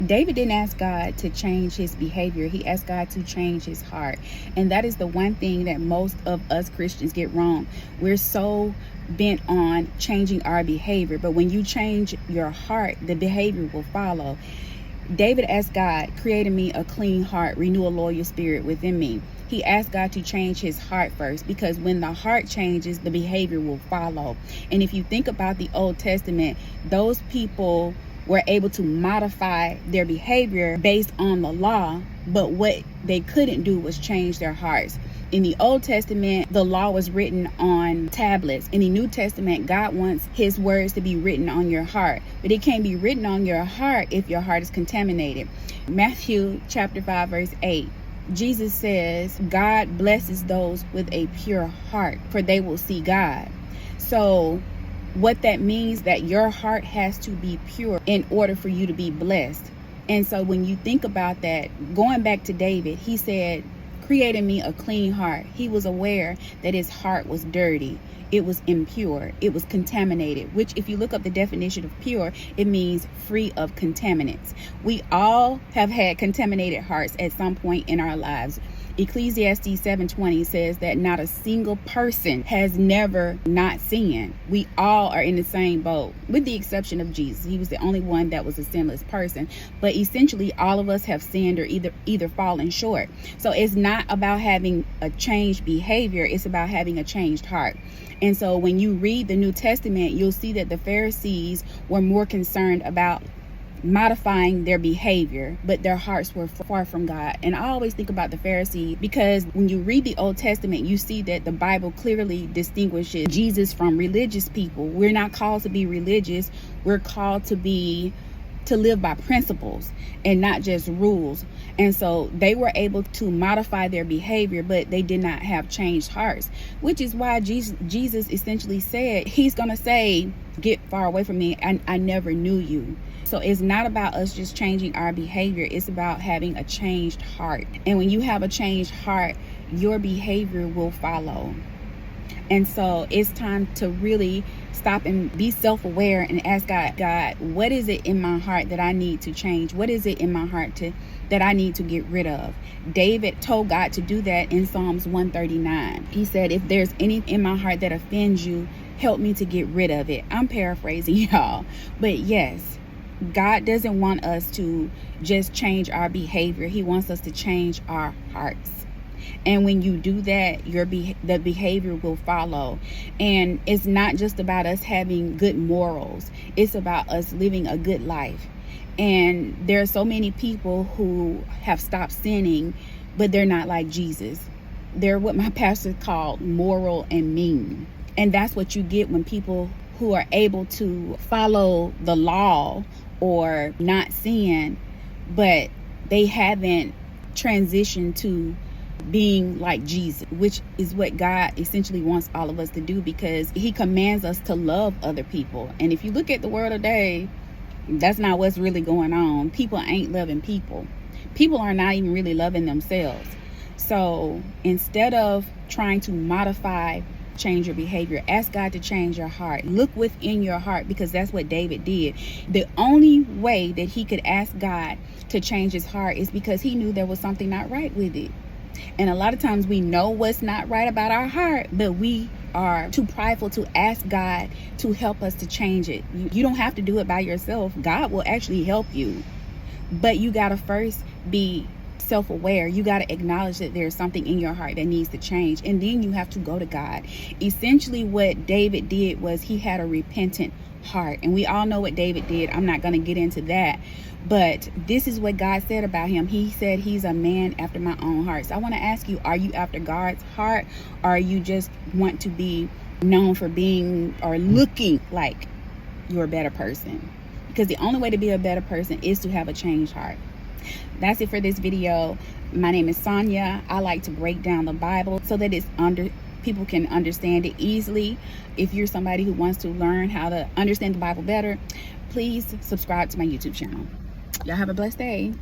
David didn't ask God to change his behavior. He asked God to change his heart. And that is the one thing that most of us Christians get wrong. We're so bent on changing our behavior, but when you change your heart, the behavior will follow. David asked God, create in me a clean heart, renew a loyal spirit within me. He asked God to change his heart first, because when the heart changes, the behavior will follow. And if you think about the Old Testament, those people were able to modify their behavior based on the law, but what they couldn't do was change their hearts. In the Old Testament, the law was written on tablets. In the New Testament, God wants his words to be written on your heart. But it can't be written on your heart if your heart is contaminated. Matthew chapter 5, verse 8. Jesus says, God blesses those with a pure heart, for they will see God. So what that means, that your heart has to be pure in order for you to be blessed. And so when you think about that, going back to David, he said, create in me a clean heart. He was aware that his heart was dirty. It was impure. It was contaminated, which if you look up the definition of pure, it means free of contaminants. We all have had contaminated hearts at some point in our lives. Ecclesiastes 7:20 says that not a single person has never not sinned. We all are in the same boat, with the exception of Jesus. He was the only one that was a sinless person. But essentially, all of us have sinned or either fallen short. So it's not about having a changed behavior. It's about having a changed heart. And so when you read the New Testament, you'll see that the Pharisees were more concerned about modifying their behavior, but their hearts were far from God. And I always think about the Pharisees, because when you read the Old Testament, you see that the Bible clearly distinguishes Jesus from religious people. We're not called to be religious. We're called to live by principles and not just rules. And so they were able to modify their behavior, but they did not have changed hearts, which is why Jesus essentially said, he's going to say, get far away from me. I never knew you. So it's not about us just changing our behavior. It's about having a changed heart. And when you have a changed heart, your behavior will follow. And so it's time to really stop and be self-aware and ask God, what is it in my heart that I need to change? What is it in my heart that I need to get rid of? David told God to do that in Psalms 139. He said, if there's any in my heart that offends you, help me to get rid of it. I'm paraphrasing, y'all. But yes, God doesn't want us to just change our behavior. He wants us to change our hearts. And when you do that, the behavior will follow. And it's not just about us having good morals. It's about us living a good life. And there are so many people who have stopped sinning, but they're not like Jesus. They're what my pastor called moral and mean. And that's what you get when people who are able to follow the law or not sin, but they haven't transitioned to being like Jesus, which is what God essentially wants all of us to do, because he commands us to love other people. And if you look at the world today, that's not what's really going on. People ain't loving people. People are not even really loving themselves. So instead of trying to modify, change your behavior, ask God to change your heart. Look within your heart, because that's what David did. The only way that he could ask God to change his heart is because he knew there was something not right with it. And a lot of times we know what's not right about our heart, but we are too prideful to ask God to help us to change it. You don't have to do it by yourself. God will actually help you. But you got to first be self-aware. You got to acknowledge that there's something in your heart that needs to change. And then you have to go to God. Essentially what David did was he had a repentant heart. And we all know what David did. I'm not going to get into that. But this is what God said about him. He said he's a man after my own heart. So I want to ask you, are you after God's heart? Or you just want to be known for being or looking like you're a better person? Because the only way to be a better person is to have a changed heart. That's it for this video. My name is Sonia. I like to break down the Bible so that people can understand it easily. If you're somebody who wants to learn how to understand the Bible better, please subscribe to my YouTube channel. Y'all have a blessed day.